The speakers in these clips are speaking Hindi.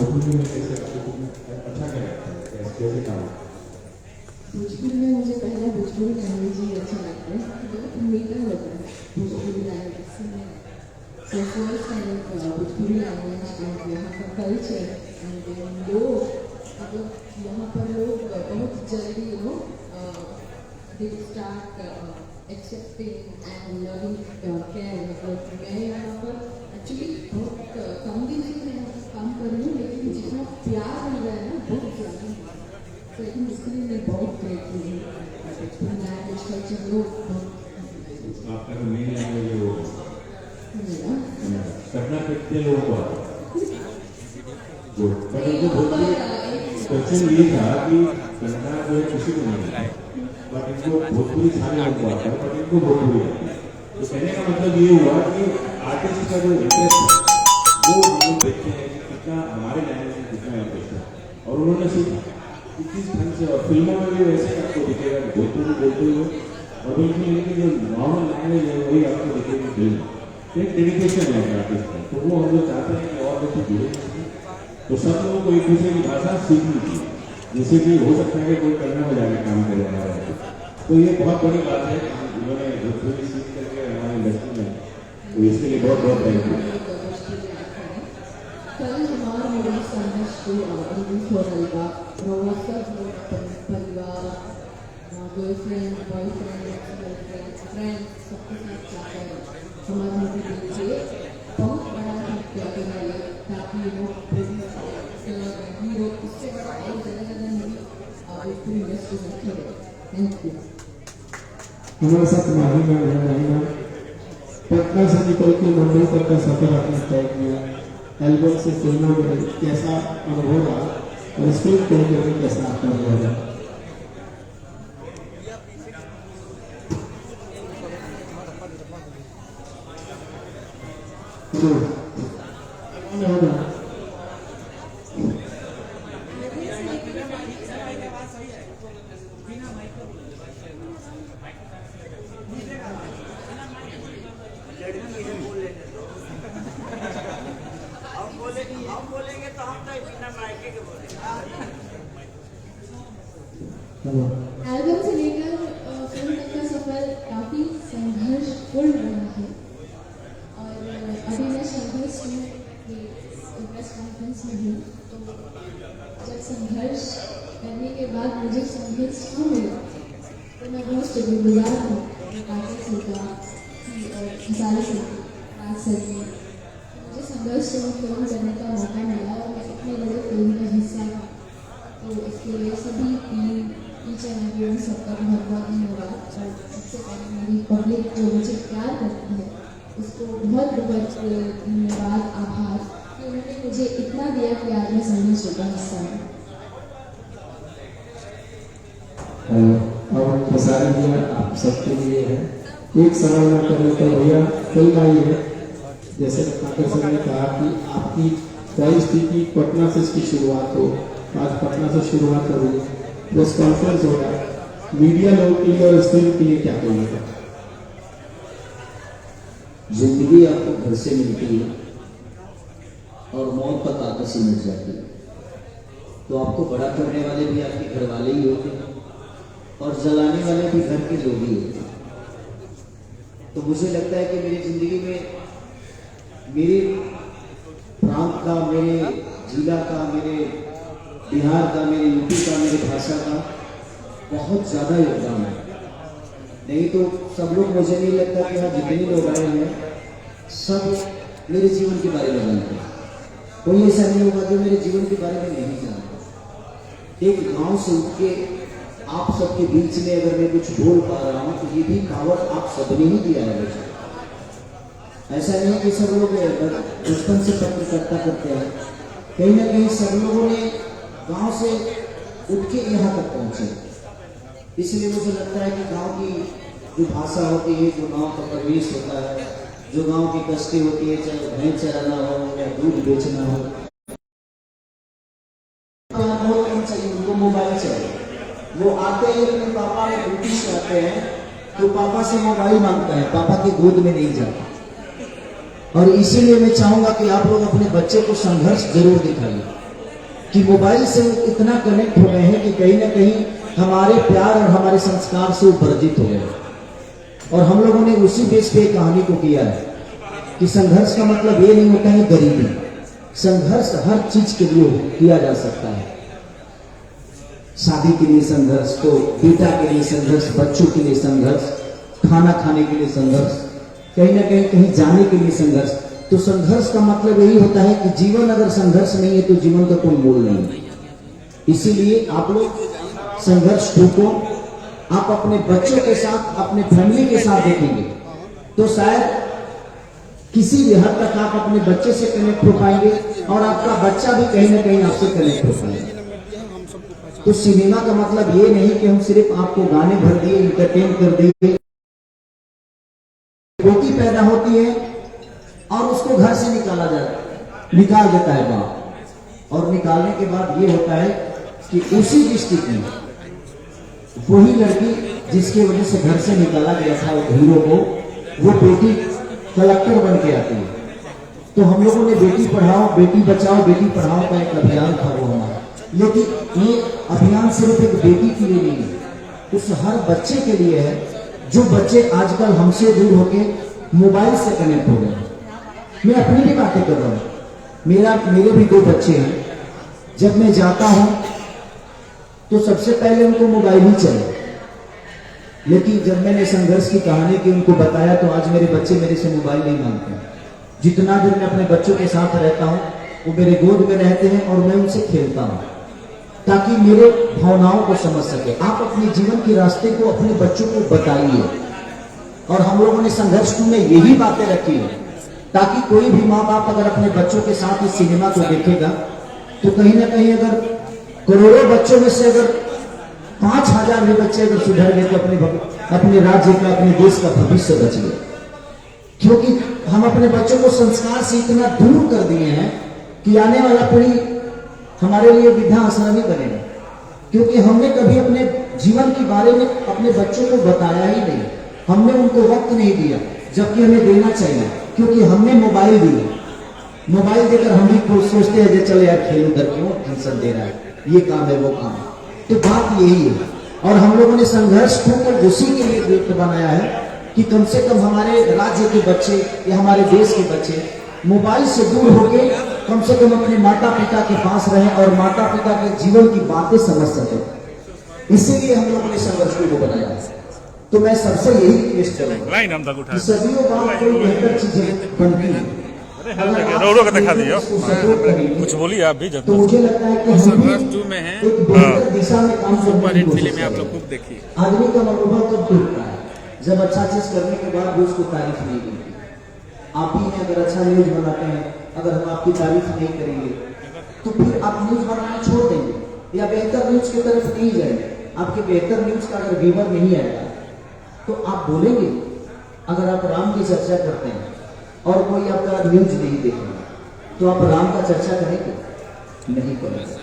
भोजपुरी में कैसे आपको अच्छा क्या लगता है, कैसे काम? भोजपुरी में मुझे पहला भोजपुरी लैंग्वेज ही अच्छा लगता है, बहुत मीठा होता है भोजपुरी लैंग्वेज से। So first I like Bhojpuri language and यहाँ का कल्चर एंड लोग, मतलब यहाँ पर लोग बहुत जल्दी they start accepting and loving care. मतलब मैं यहाँ पर एक्चुअली बहुत कम दिन से मैं यहाँ पर काम कर रही हूँ, लेकिन जितना प्यार मिल रहा है ना बहुत ज़्यादा। तो लेकिन इसलिए मैं बहुत ग्रेटफुल हूँ। लैंग्वेज कल्चर लोग आपका जो मेन लैंग्वेज वो मेरा करना कितने लोगों को आता है? बट इनको भोजपुरी क्वेश्चन ये था कि कन्नड़ा जो है किसी को नहीं आता, बट इनको भोजपुरी सारे लोगों को आता है, बट इनको भोजपुरी आता है। तो कहने का मतलब ये हुआ कि आर्टिस्ट का जो इंटरेस्ट है वो हम लोग देखते हैं कि कितना हमारे लैंग्वेज में कितना इंटरेस्ट है, और उन्होंने सीखा किस ढंग से। और फिल्मों में भी वैसे आपको दिखेगा भोजपुरी बोलते हुए, और बिल्कुल इनकी जो नॉर्मल लैंग्वेज है वही आपको दिखेगी फिल्म। एक डेडिकेशन है आर्टिस्ट का, तो वो हम लोग चाहते हैं कि और लोग जुड़े। तो सब लोगों को एक दूसरे की भाषा सीखनी चाहिए, जिससे कि हो सकता है कि कोई कन्नड़ में जाके काम करे हमारा। तो ये बहुत बड़ी बात है कि उन्होंने भोजपुरी सीख करके हमारे इंडस्ट्री में, तो इसके लिए बहुत बहुत थैंक यू। कल हमारा मेरा संघर्ष रिलीज हो रहा था, सब लोग परिवार, गर्लफ्रेंड, बॉयफ्रेंड, गर्लफ्रेंड, फ्रेंड्स सबके साथ जाकर हमारे मूवी से बहुत बड़ा क्या करना है, ताकि हीरो इससे बड़ा और ज़्यादा मूवी पूरी इंडस्ट्री में खेले। Thank you. हमारे साथ माहिना पटना से निकल के मुंबई तक का सफर आपने तय किया। एल्बम से फिल्मों में कैसा अनुभव रहा और इस फिल्म को लेकर कैसा आपका अनुभव रहा? एल्बम से लेकर फिल्म तक का सफर काफ़ी संघर्षपूर्ण रहा है, और अभी मैं संघर्ष में प्रेस कॉन्फ्रेंस में हूँ। तो जब संघर्ष करने के बाद मुझे संघर्ष क्यों मिला, तो मैं बहुत शुक्रगुजार हूँ आर्टिस्ट सरकार की, सारे सरकार सर की, मुझे संघर्ष से फिल्म करने का मौका मिला और मैं इतने बड़े फिल्म का हिस्सा था। तो इसके लिए सभी टीम, टीचर एवरीवन सबका बहुत बहुत धन्यवाद। और सबसे पहले मेरी पब्लिक जो मुझे प्यार करती है उसको बहुत बहुत धन्यवाद, आभार कि उन्होंने मुझे इतना दिया कि आज मैं संघर्ष का हिस्सा हूँ। और प्रसारण दिया आप सबके लिए है। एक सवाल मैं करने तो भैया फिल्म आई है, जैसे डॉक्टर सर ने कहा कि आपकी ख्वाहिश थी कि पटना से इसकी शुरुआत हो, आज पटना से शुरुआत हो रही है, प्रेस कॉन्फ्रेंस हो रहा है, मीडिया लोगों के लिए और इस फिल्म के लिए क्या कहिएगा? जिंदगी आपको घर से मिलती है और मौत तक आकर सिमट जाती है, तो आपको बड़ा करने वाले भी आपके घर वाले ही होते हैं और जलाने वाले भी घर के लोग ही होते हैं। तो मुझे लगता है कि मेरी जिंदगी में मेरे प्रांत का, मेरे जिला का, मेरे बिहार का, मेरे यूपी का, मेरी भाषा का बहुत ज़्यादा योगदान है। नहीं तो सब लोग, मुझे नहीं लगता कि यहाँ जितने लोग आए हैं सब मेरे जीवन के बारे में जानते हैं। कोई ऐसा नहीं होगा जो मेरे जीवन के बारे में नहीं जानता। एक गांव से उठ के आप सबके बीच में अगर मैं कुछ बोल पा रहा हूँ तो ये भी कावत आप सबने ही दिया है मुझे। ऐसा नहीं कि सब लोग बचपन से पत्रकारिता करते हैं, कहीं ना कहीं सब लोगों ने गांव से उठ के यहाँ तक पहुंचे। इसलिए मुझे लगता है कि गांव की जो भाषा होती है, जो गांव का परिवेश होता है, जो गांव की कष्टी होती है, चाहे भैंस चराना हो या दूध बेचना हो, बहुत कम चाहिए उनको, मोबाइल चाहिए। वो आते हैं अपने पापा ड्यूटी से आते हैं तो पापा से मोबाइल मांगता है, पापा की गोद में नहीं जाता। और इसीलिए मैं चाहूंगा कि आप लोग अपने बच्चे को संघर्ष जरूर दिखाइए। कि मोबाइल से इतना कनेक्ट हो गए हैं कि कहीं ना कहीं हमारे प्यार और हमारे संस्कार से वर्जित हो गए। और हम लोगों ने उसी बेस पे कहानी को किया है कि संघर्ष का मतलब ये नहीं होता है गरीबी। संघर्ष हर चीज के लिए किया जा सकता है। शादी के लिए संघर्ष, तो बेटा के लिए संघर्ष, बच्चों के लिए संघर्ष, खाना खाने के लिए संघर्ष, कहीं ना कहीं जाने के लिए संघर्ष। तो संघर्ष का मतलब यही होता है कि जीवन अगर संघर्ष नहीं है तो जीवन का कोई मूल नहीं है। इसीलिए आप लोग संघर्ष को आप अपने बच्चों के साथ, अपने फैमिली के साथ देखेंगे तो शायद किसी भी हद तक आप अपने बच्चे से कनेक्ट हो पाएंगे और आपका बच्चा भी कहीं ना कहीं आपसे कनेक्ट हो पाएगा। तो सिनेमा का मतलब ये नहीं कि हम सिर्फ आपको गाने भर दिए, इंटरटेन कर दिए। बेटी पैदा होती है और उसको घर से निकाल देता है बाप, और निकालने के बाद ये होता है कि उसी डिस्ट्रिक्ट में वही लड़की जिसकी वजह से घर से निकाला गया था हीरो को, वो बेटी कलेक्टर बन के आती है। तो हम लोगों ने बेटी पढ़ाओ बेटी बचाओ बेटी पढ़ाओ का एक अभियान था वो हमारा। लेकिन ये अभियान सिर्फ एक बेटी के लिए नहीं है, उस हर बच्चे के लिए है जो बच्चे आजकल हमसे दूर होके मोबाइल से कनेक्ट हो गए। मैं अपनी भी बातें कर रहा हूं। मेरे भी 2 बच्चे हैं। जब मैं जाता हूं तो सबसे पहले उनको मोबाइल ही चाहिए। लेकिन जब मैंने संघर्ष की कहानी की उनको बताया तो आज मेरे बच्चे मेरे से मोबाइल नहीं मांगते। जितना देर मैं अपने बच्चों के साथ रहता हूं वो मेरे गोद में रहते हैं और मैं उनसे खेलता हूं ताकि मेरे भावनाओं को समझ सके। आप अपने जीवन के रास्ते को अपने बच्चों को बताइए। और हम लोगों ने संघर्ष में यही बातें रखी है ताकि कोई भी माँ बाप अगर अपने बच्चों के साथ इस सिनेमा को देखेगा तो कहीं ना कहीं अगर करोड़ों बच्चों में से अगर 5000 भी बच्चे अगर सुधर गए तो अपने राज्य का, अपने देश का भविष्य बच गया। क्योंकि हम अपने बच्चों को संस्कार से इतना दूर कर दिए हैं कि आने वाला पीढ़ी हमारे लिए वृद्धा आश्रम ही बनेगा। क्योंकि हमने कभी अपने जीवन के बारे में अपने बच्चों को बताया ही नहीं। हमने उनको वक्त नहीं दिया जबकि हमें देना चाहिए, क्योंकि हमने मोबाइल दिया। मोबाइल देकर हम भी सोचते हैं चलो यार खेल उधर क्यों टेंशन दे रहा है, ये काम है वो काम है। तो बात यही है। और हम लोगों ने संघर्ष को उसी के लिए बनाया है कि कम से कम हमारे राज्य के बच्चे या हमारे देश के बच्चे मोबाइल से दूर होके कम से कम अपने माता पिता के पास रहें और माता पिता के जीवन की बातें समझ सकें। इसीलिए हम लोगों ने संघर्ष को बनाया है। तो मैं सबसे यही रिक्वेस्ट करूंगा कि सदियों बाद कोई बेहतर चीजें बनती है। रोडो का दिखा दियो कुछ बोलिए आप भी। तो मुझे लगता है कि संघर्ष जो में है एक बेहतर दिशा में काम सुपर करने हिट की फिल्म कोशिश है, आप करें। लोग खूब देखिए। आदमी का मनोबल कब टूटता है जब अच्छा चीज करने के बाद भी उसको तारीफ नहीं मिलती। आप ही ने अगर अच्छा न्यूज बनाते हैं, अगर हम आपकी तारीफ नहीं करेंगे तो फिर आप न्यूज बनाना छोड़ देंगे या बेहतर न्यूज की तरफ नहीं जाएंगे। आपके बेहतर न्यूज का अगर व्यूवर नहीं आएगा तो आप बोलेंगे। अगर आप राम की चर्चा करते हैं और कोई आपका न्यूज नहीं देखेगा तो आप राम का चर्चा करेंगे? नहीं करेंगे।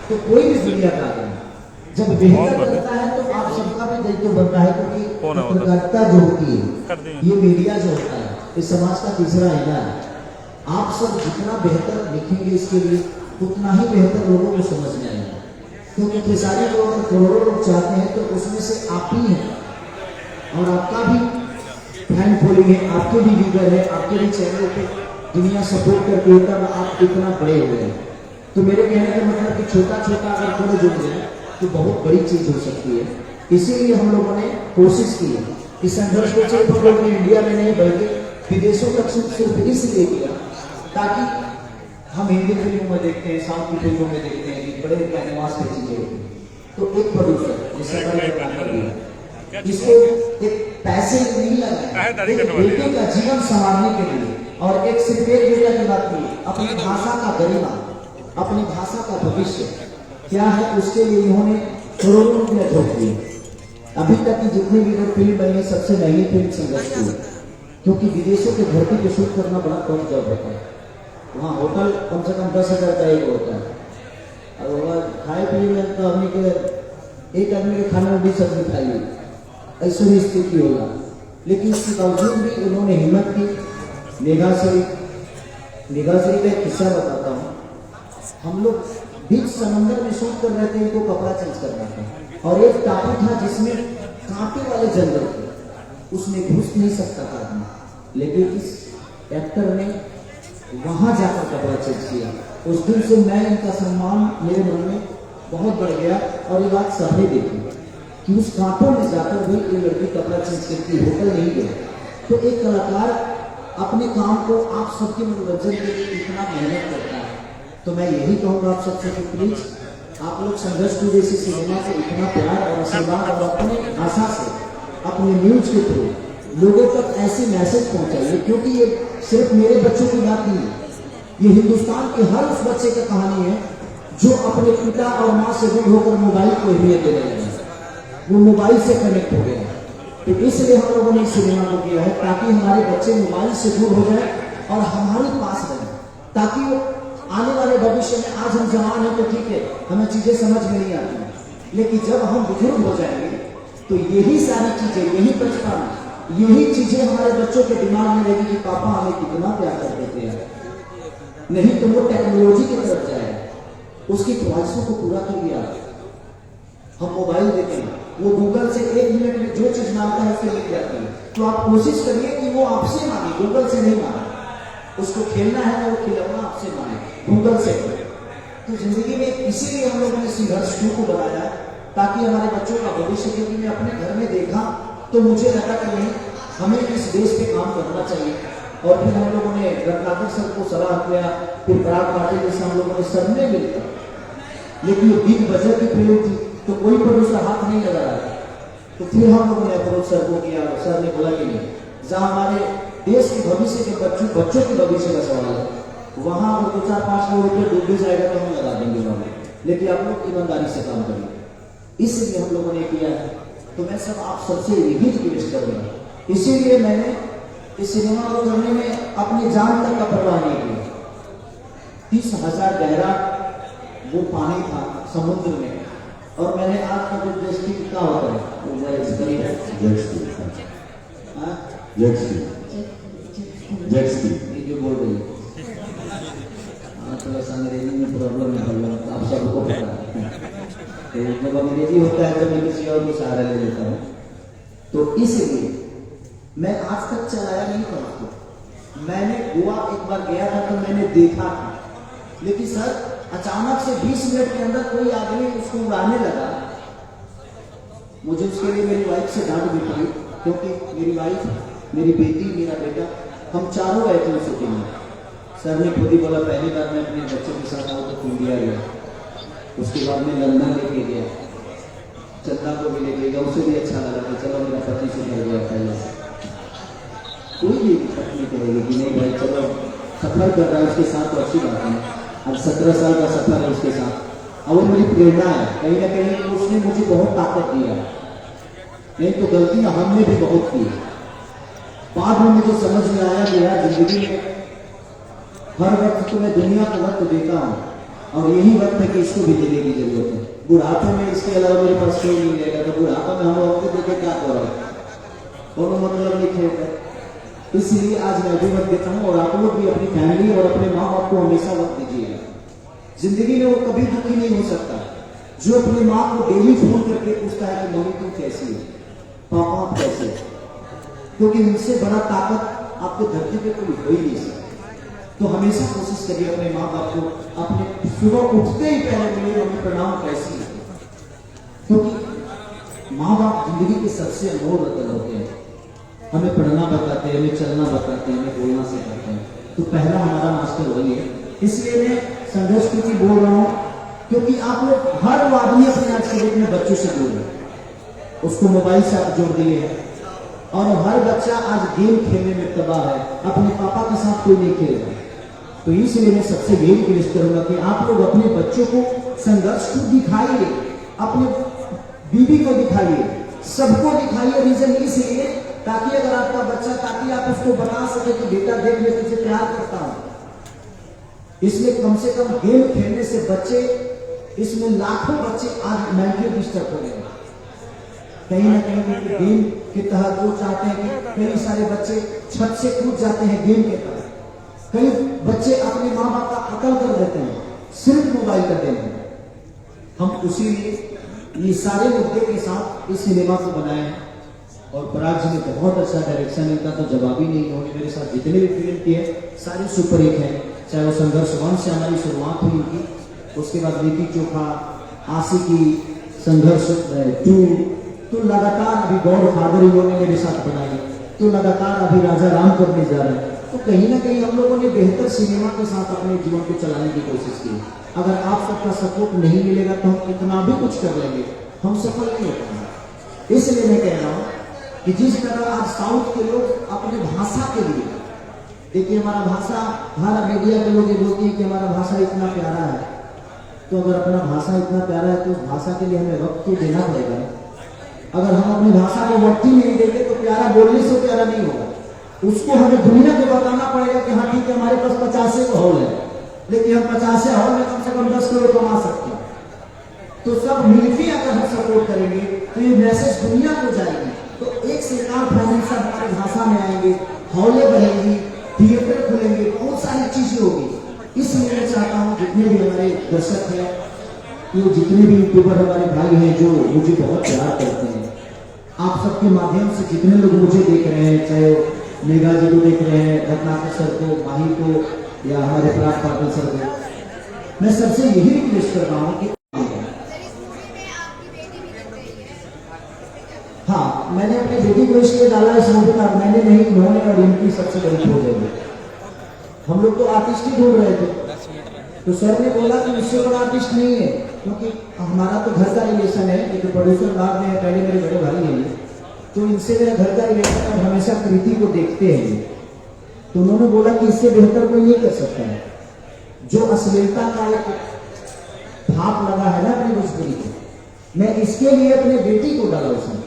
तो कोई भी दुनिया का आदमी जब बेहतर करता है तो आप सबका भी दायित्व बनता है, क्योंकि पत्रकारिता जो होती है, ये मीडिया जो होता है, इस समाज का तीसरा आईना है। आप सब जितना बेहतर लिखेंगे इसके लिए उतना ही बेहतर लोगों को समझ में आएगा। क्योंकि खेसारी को अगर करोड़ों लोग चाहते हैं तो उसमें से आप ही हैं और आपका भी फैन फॉलोइंग है, आपके भी लीडर है, आपके भी चैनल पे दुनिया सपोर्ट करती है, तब आप इतना बड़े हो गए। तो मेरे कहने का मतलब कि छोटा छोटा अगर थोड़ा जुड़ जाए तो बहुत बड़ी चीज हो सकती है। इसीलिए हम लोगों ने कोशिश की है कि संघर्ष को सिर्फ हम लोग इंडिया में नहीं बल्कि विदेशों तक सिर्फ इसलिए किया ताकि हम हिंदी फिल्मों में देखते हैं, साउथ की फिल्मों में देखते हैं कि बड़े कैनवास की चीजें होती हैं। तो एक प्रोड्यूसर इसको एक पैसे नहीं लगा, एक बेटे का जीवन संवारने के लिए और एक सिर्फ एक बेटा की बात नहीं, अपनी भाषा का गरिमा, अपनी भाषा का भविष्य क्या है उसके लिए इन्होंने करोड़ों रुपया झोंक दिए। अभी तक की जितनी भी फिल्म बनी है सबसे महंगी फिल्म संघर्ष की, क्योंकि विदेशों के धरती पे शूट करना बड़ा कम जॉब होता है। वहाँ होटल कम से कम 10,000 का एक होता है और वहाँ खाए पिए में तो आदमी के एक आदमी के खाने में 20 सब्जी खाई, ऐसी भी स्थिति होगा। लेकिन इसके बावजूद भी उन्होंने हिम्मत की। मेघाश्री का एक किस्सा बताता हूँ। हम लोग बीच समंदर में शूट कर रहे थे, इनको कपड़ा चेंज करना था। और एक टापू था जिसमें कांटे वाले जंगल थे, उसमें घुस नहीं सकता था आदमी, लेकिन इस एक्टर ने वहां जाकर कपड़ा चेंज किया। उस दिन से मैं इनका सम्मान मेरे मन में बहुत बढ़ गया। और ये बात सबने देखी कि उस कांटों में जाकर भी ये लड़की कपड़ा चेंज करती, होटल नहीं गई। तो एक कलाकार अपने काम को आप सबके मनोरंजन के लिए इतना मेहनत करता है, तो मैं यही कहूँगा आप सबसे कि प्लीज आप लोग संघर्ष टू जैसी सिनेमा को इतना प्यार और आशीर्वाद और अपने भाषा से, अपने न्यूज के थ्रू लोगों तक ऐसे मैसेज पहुंचाइए, क्योंकि ये सिर्फ मेरे बच्चों की बात नहीं है, ये हिंदुस्तान के हर उस बच्चे की कहानी है जो अपने पिता और माँ से दूर होकर मोबाइल को अहमियत देने लगा, वो मोबाइल से कनेक्ट हो गया। तो इसलिए हम लोगों ने इस सिनेमा को किया है ताकि हमारे बच्चे मोबाइल से दूर हो जाए और हमारे पास रहे, ताकि वो आने वाले भविष्य में, आज हम जवान हैं तो ठीक है, हमें चीजें समझ में नहीं आती, लेकिन जब हम बुजुर्ग हो जाएंगे तो यही सारी चीजें, यही बचपन, यही चीजें हमारे बच्चों के दिमाग में रहेगी कि पापा हमें कितना प्यार करते थे यार। नहीं तो वो टेक्नोलॉजी की तरफ जाएगा, उसकी ख्वाहिशों को पूरा कर लिया। हम मोबाइल देते हैं, वो गूगल से 1 मिनट में जो चीज मांगता है उससे मिल जाती है। तो आप कोशिश करिए कि वो आपसे मांगे, गूगल से नहीं मांगे। उसको खेलना है तो वो खिलौना आपसे मांगे, गूगल से। तो जिंदगी में इसीलिए हम लोगों ने संघर्ष 2 को बनाया, ताकि हमारे बच्चों का भविष्य, क्योंकि मैं अपने घर में देखा तो मुझे लगा कि नहीं, हमें इस देश पे काम करना चाहिए। और फिर हम लोगों ने रत्नाकर सर को सलाह किया, फिर पराग पाटिल जैसे हम लोगों ने सबने मिलकर, लेकिन वो बिग बजट की फिल्म थी तो कोई प्रोड्यूसर हाथ नहीं लगा रहा था। तो फिर हम लोगों ने अप्रोच सर को किया, सर ने बोला कि नहीं, जहाँ हमारे देश के भविष्य के बच्चों के भविष्य का सवाल है, वहां अगर 2-4-5 करोड़ रुपये डूब भी जाएगा तो हम लगा देंगे वहां, लेकिन आप लोग ईमानदारी से काम करिए। इसलिए हम लोगों ने किया है। तो मैं सब आप सबसे यही रिक्वेस्ट करूंगा, इसीलिए मैंने इस सिनेमा को करने में अपनी जान तक का परवाह नहीं किया। 30,000 गहरा वो पानी था समुद्र में, और मैंने आज का जो दृष्टि कितना होता है वो जेट स्की ये जो बोल रही है, थोड़ा सा अंग्रेजी में प्रॉब्लम है, आप सबको पता है। तो जब अंग्रेजी होता है तो मैं किसी और को सहारा ले लेता हूँ। तो इसलिए मैं आज तक चलाया नहीं था उसको। मैंने गोवा एक बार गया था तो मैंने देखा था, लेकिन सर अचानक से 20 मिनट के अंदर कोई आदमी उसको उड़ाने लगा। मुझे उसके लिए मेरी वाइफ से डांट भी पड़ी, क्योंकि मेरी वाइफ, मेरी बेटी, मेरा बेटा, हम चारों गए थे शूटिंग में। सर ने खुद ही बोला, पहली बार मैं अपने बच्चों के साथ आऊँ तो इंडिया गया, उसके बाद में लंदन लेके गया, चंदा को भी लेके गया, उसे भी अच्छा लगा कि चलो मेरा पति से मिल गया पहले से। कोई भी पत्नी कहेगी कि नहीं भाई चलो सफर कर रहा है उसके साथ तो अच्छी बात है। अब 17 साल का सफर है उसके साथ, अब वो मेरी प्रेरणा है, कहीं ना कहीं उसने मुझे बहुत ताकत दिया। नहीं तो गलतियां हमने भी बहुत की। बाद में मुझे समझ में आया कि यार जिंदगी में हर वक्त तो मैं दुनिया को वक्त देता हूँ, और यही वक्त है कि इसको भी देने की जरूरत है। बुढ़ापे में इसके अलावा मेरे पास कोई नहीं रहेगा, तो बुढ़ापा में हम लोगों को देखे क्या करो, और मतलब नहीं खेलता। इसलिए आज मैं भी वक्त देता हूँ, और आप लोग भी अपनी फैमिली और अपने माँ बाप को हमेशा वक्त दीजिएगा। जिंदगी में वो कभी दुखी नहीं हो सकता जो अपनी माँ को डेली फोन करके पूछता है कि मम्मी तुम कैसी हो, पापा आप कैसे हो, क्योंकि उनसे बड़ा ताकत आपको धरती पे कोई हो ही नहीं सकता। तो हमेशा कोशिश करिए अपने माँ बाप को अपने सुबह उठते ही पहले बोलिए मम्मी प्रणाम कैसी है, क्योंकि माँ बाप जिंदगी के सबसे अनमोल रतन होते हैं। हमें पढ़ना बताते हैं, हमें चलना बताते हैं, हमें बोलना सिखाते हैं। तो पहला हमारा मास्टर वही है। इसलिए मैं संघर्ष की बोल रहा हूँ, क्योंकि आप लोग हर आदमी अपने आज के डेट में बच्चों से दूर है, उसको मोबाइल से आप जोड़ दिए हैं, और हर बच्चा आज गेम खेलने में तबाह है, अपने पापा के साथ कोई नहीं खेल रहा। तो इसलिए मैं सबसे यही रिक्वेस्ट करूंगा कि आप लोग अपने बच्चों को संघर्ष को दिखाइए, अपने बीवी को दिखाइए, सबको दिखाइए। रीजन इसलिए ताकि अगर आपका बच्चा, ताकि आप उसको बता सके कि बेटा देख मैं तुझे प्यार करता हूं। इसमें कम से कम गेम खेलने से बच्चे, इसमें लाखों बच्चे आज मेंटली डिस्टर्ब हो गए। कहीं ना कहीं गेम के तहत वो चाहते हैं कि कई सारे बच्चे छत से कूद जाते हैं गेम के तहत, कई बच्चे अपने माँ बाप का कत्ल कर देते हैं, सिर्फ मोबाइल का देन है। हम उसी ये सारे मुद्दे के साथ इस सिनेमा को बनाए हैं और पराग जी ने बहुत अच्छा डायरेक्शन, इनका तो जवाब ही नहीं। उन्होंने मेरे साथ जितने भी फिल्म किए सारे सुपर हिट हैं, चाहे वो संघर्ष 1 से हमारी शुरुआत हुई थी, उसके बाद लिट्टी चोखा, आशिकी, संघर्ष 2, तो लगातार अभी गॉड फादर इन्होंने मेरे साथ बनाई, तो लगातार अभी राजा राम करने जा रहे हैं। तो कहीं ना कहीं हम लोगों ने बेहतर सिनेमा के साथ अपने जीवन को चलाने की कोशिश की। अगर आप सबका सपोर्ट नहीं मिलेगा तो हम कितना भी कुछ कर लेंगे, हम सफल नहीं हो पाएंगे। इसलिए मैं कह रहा हूँ कि जिस तरह आज साउथ के लोग अपने भाषा के लिए, देखिए हमारा भाषा, हमारा मीडिया के लोग ये बोलते हैं कि हमारा भाषा इतना प्यारा है, तो अगर अपना भाषा इतना प्यारा है तो उस भाषा के लिए हमें वक्त तो देना पड़ेगा। अगर हम अपनी भाषा को वक्त ही नहीं देंगे तो प्यारा बोलने से प्यारा नहीं होगा। उसको हमें दुनिया को बताना पड़ेगा कि हाँ ठीक है, हमारे पास 50 हॉल है, लेकिन हम 50 हॉल में कम से कम 10 करोड़ कमा सकते हैं। तो सब मिलकर अगर हम सपोर्ट करेंगे तो ये मैसेज दुनिया को जाएगी। तो एक से एक फाइनेंसर हमारी भाषा में आएंगे, हॉलें बनेंगी, थिएटर खुलेंगे, बहुत सारी चीजें होगी। इसलिए मैं चाहता हूँ जितने भी हमारे दर्शक हैं, ये जितने भी यूट्यूबर हमारे भाई हैं जो मुझे बहुत प्यार करते हैं, आप सबके माध्यम से जितने लोग मुझे देख रहे हैं, चाहे मेघा जी को देख रहे हैं, रत्नाकर सर को, माही को, या हमारे पराग पाटिल सर को, मैं सबसे यही रिक्वेस्ट कर रहा हूँ कि हाँ, मैंने अपनी बेटी को इसलिए डाला इस मूवी का, मैंने नहीं, उन्होंने, और इनकी सबसे बड़ी खोज है। हम लोग तो आर्टिस्ट ही ढूंढ रहे थे, तो सर ने बोला कि उससे बड़ा आर्टिस्ट नहीं है, क्योंकि हमारा तो घर का रिलेशन है, एक प्रोड्यूसर बाद में पहले मेरे बड़े भाई हैं, तो इनसे मेरा घर का रिलेशन है, हमेशा कृति को देखते हैं। तो उन्होंने बोला कि इससे बेहतर कोई ये कर सकता है, जो अश्लीलता का एक भाप लगा है ना अपनी भोजपुरी को, मैं इसके लिए अपने बेटी को डाला उसमें,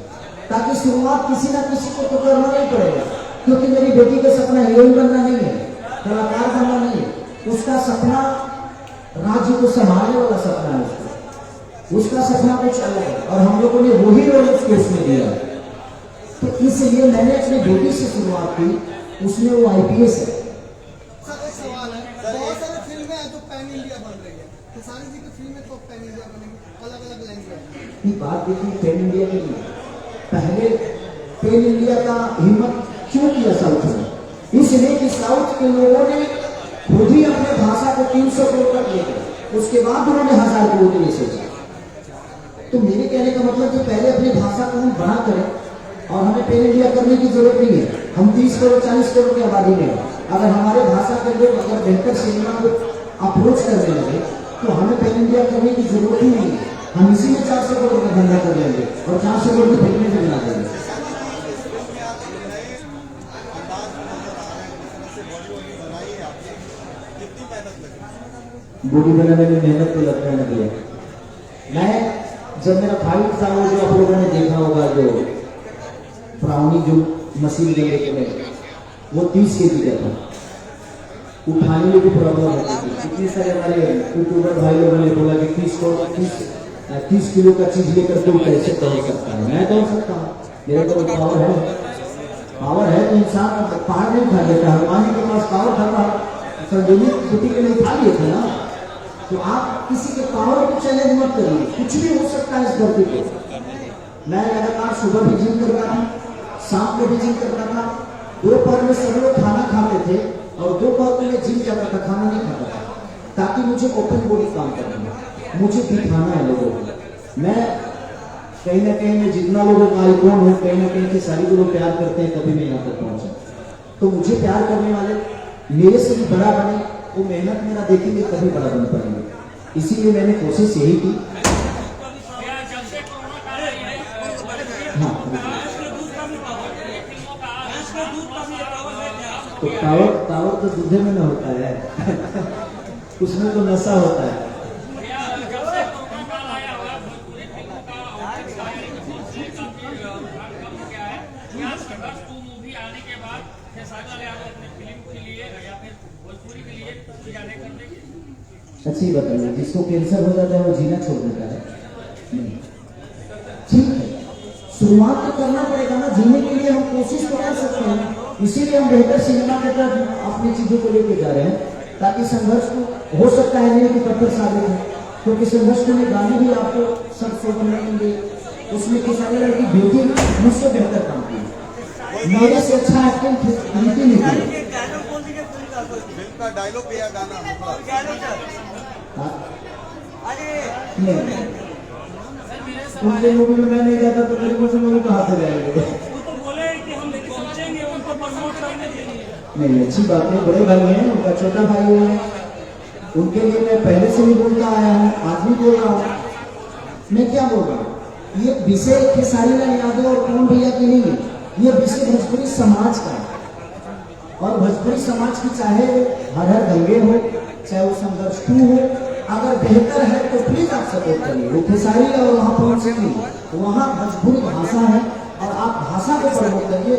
ताकि शुरुआत किसी ना किसी को तो करना नहीं पड़ेगा। क्योंकि मेरी बेटी का सपना हीरोइन बनना नहीं है, कलाकार बनना नहीं है, उसका सपना राज्य को संभालने वाला सपना है, उसका सपना कुछ अलग है, और हम लोगों ने वही रोल उसमें दिया। तो इसलिए मैंने अपनी बेटी से शुरुआत की, उसमें वो IPS है। सर एक सवाल है, बहुत सारी फिल्में हैं जो पैन इंडिया बन रही है, खेसारी जी की फिल्में तो पैन इंडिया बनेगी, अलग अलग लैंग्वेज की बात देखिए पैन इंडिया के लिए, पहले पैन इंडिया का हिम्मत क्यों किया साउथ ने? इसलिए कि साउथ के लोगों ने खुद ही अपने भाषा को 300 करोड़ कर लिया, उसके बाद उन्होंने 1000 करोड़ के लिए सोचा। तो मेरे कहने का मतलब कि पहले अपनी भाषा को हम बड़ा करें, और हमें पैन इंडिया करने की जरूरत नहीं है। हम 30 करोड़ 40 करोड़ की आबादी में, अगर हमारे भाषा के लोग अगर बेहतर सिनेमा को अप्रोच करने लगे तो हमें पैन इंडिया करने की जरूरत ही नहीं है। हम इसी में 400 करोड़ का धंधा कर लेंगे और 400 करोड़ की फिल्में भी बना देंगे। बॉडी बनाने में मेहनत तो लगता है ना। मैं जब मेरा फाइट था, वो जो आप लोगों ने देखा होगा, जो ब्राउनी जो मशीन लेने के में, वो 30 kg का था, उठाने में भी प्रॉब्लम होती थी। कितने सारे हमारे यूट्यूबर भाई लोगों ने बोला कि 30 किलो का चीज लेकर तुम कैसे दौड़ सकता है? मैं दौड़ सकता हूँ, मेरे को पावर है तो इंसान पहाड़ नहीं उठा लेता। हनुमान के पास पावर था, संजीवनी छुट्टी के लिए उठा लिए थे ना। तो आप किसी के पावर को चैलेंज मत करिए, कुछ भी हो सकता है इस धरती पे। मैं लगातार सुबह भी जिम करता था, शाम को भी जिम करता था, दोपहर में सब लोग खाना खाते थे और दोपहर में जिम जाता था, खाना नहीं खाता था, ताकि मुझे ओपन बॉडी काम करना है, मुझे दिखाना है लोगों को। मैं कहीं ना कहीं मैं जितना लोगों का आइकॉन हूँ, कहीं ना कहीं के सारी लोग प्यार करते हैं, तभी मैं यहाँ तक पहुंचा। तो मुझे प्यार करने वाले मेरे से भी बड़ा बने, वो मेहनत मेरा देखेंगे तभी बड़ा बन पाएंगे। इसीलिए मैंने कोशिश यही की। हाँ, तो पावर तो दूध में ना होता है उसमें तो नशा होता है। अच्छी बताइए, जिसको कैंसर हो जाता है वो जीना छोड़ देता है? नहीं, ठीक है, शुरुआत तो करना पड़ेगा ना। जीने के लिए हम कोशिश तो कर सकते हैं, इसीलिए हम बेहतर सिनेमा के तरफ अपनी चीजों को लेके जा रहे हैं, ताकि संघर्ष को हो सकता है नहीं कि पत्थर साबित है, क्योंकि संघर्ष में गाली भी आपको शब्द से बनेंगे, उसमें खेसारी लाल की बेटी मुझसे बेहतर काम की, मेरे से अच्छा एक्टिंग नीति निकली। फिल्म का डायलॉग या गाना उनके मूवी में मैं नहीं जाता तो मेरे मुझे मूवी कहाँ से जाएंगे? नहीं, अच्छी बात है, बड़े भाई हैं, उनका छोटा भाई है, उनके लिए मैं पहले से भी बोलता आया हूँ, आज भी बोल रहा हूँ। मैं क्या बोल रहा हूँ, ये विषय खेसारी लाल यादव और पवन भैया की नहीं है, ये विषय भोजपुरी समाज का है। और भोजपुरी समाज की चाहे हर हर दंगे हो, चाहे वो संघर्ष 2 हो, अगर बेहतर है तो प्लीज आप सपोर्ट करिए। वो खेसारी और वहाँ पहुँच सकेंगे, वहाँ भोजपुरी भाषा है और आप भाषा को प्रमोट करिए।